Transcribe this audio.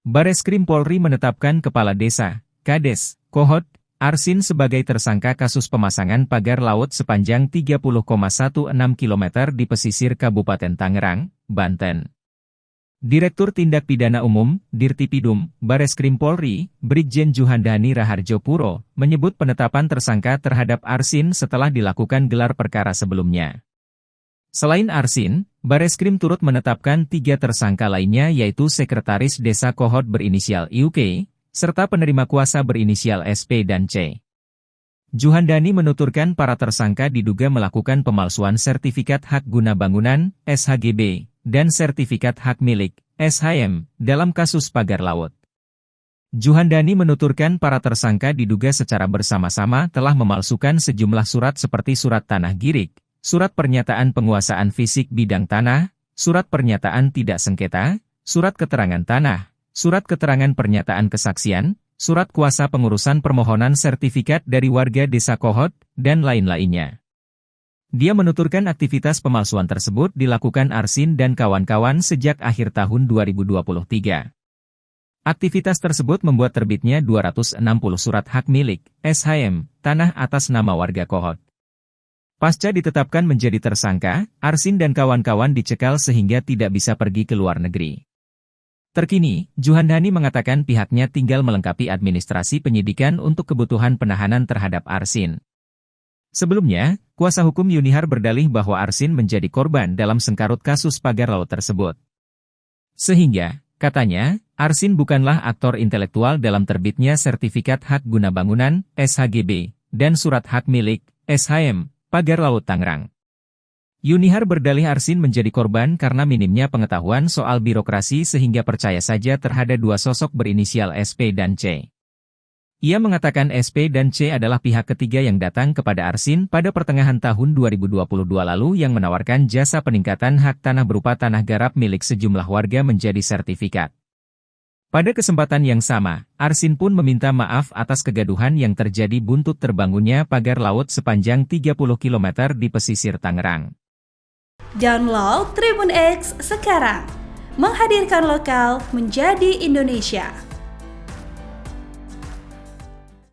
Bareskrim Polri menetapkan Kepala Desa, Kades, Kohod, Arsin sebagai tersangka kasus pemasangan pagar laut sepanjang 30,16 km di pesisir Kabupaten Tangerang, Banten. Direktur Tindak Pidana Umum, Dirtipidum, Bareskrim Polri, Brigjen Juhandani Raharjo Puro, menyebut penetapan tersangka terhadap Arsin setelah dilakukan gelar perkara sebelumnya. Selain Arsin, Bareskrim turut menetapkan 3 tersangka lainnya yaitu Sekretaris Desa Kohod berinisial IUK, serta penerima kuasa berinisial SP dan C. Juhandani menuturkan para tersangka diduga melakukan pemalsuan sertifikat hak guna bangunan, SHGB, dan sertifikat hak milik, SHM, dalam kasus pagar laut. Juhandani menuturkan para tersangka diduga secara bersama-sama telah memalsukan sejumlah surat seperti surat tanah girik, surat pernyataan penguasaan fisik bidang tanah, surat pernyataan tidak sengketa, surat keterangan tanah, surat keterangan pernyataan kesaksian, surat kuasa pengurusan permohonan sertifikat dari warga desa Kohod, dan lain-lainnya. Dia menuturkan aktivitas pemalsuan tersebut dilakukan Arsin dan kawan-kawan sejak akhir tahun 2023. Aktivitas tersebut membuat terbitnya 260 surat hak milik, SHM, tanah atas nama warga Kohod. Pasca ditetapkan menjadi tersangka, Arsin dan kawan-kawan dicekal sehingga tidak bisa pergi ke luar negeri. Terkini, Juhandani mengatakan pihaknya tinggal melengkapi administrasi penyidikan untuk kebutuhan penahanan terhadap Arsin. Sebelumnya, kuasa hukum Yunihar berdalih bahwa Arsin menjadi korban dalam sengkarut kasus pagar laut tersebut. Sehingga, katanya, Arsin bukanlah aktor intelektual dalam terbitnya sertifikat hak guna bangunan, SHGB, dan surat hak milik, SHM, pagar laut Tangerang. Yunihar berdalih Arsin menjadi korban karena minimnya pengetahuan soal birokrasi sehingga percaya saja terhadap 2 sosok berinisial SP dan C. Ia mengatakan SP dan C adalah pihak ketiga yang datang kepada Arsin pada pertengahan tahun 2022 lalu yang menawarkan jasa peningkatan hak tanah berupa tanah garap milik sejumlah warga menjadi sertifikat. Pada kesempatan yang sama, Arsin pun meminta maaf atas kegaduhan yang terjadi buntut terbangunnya pagar laut sepanjang 30 km di pesisir Tangerang. Download Tribun X sekarang, menghadirkan lokal menjadi Indonesia.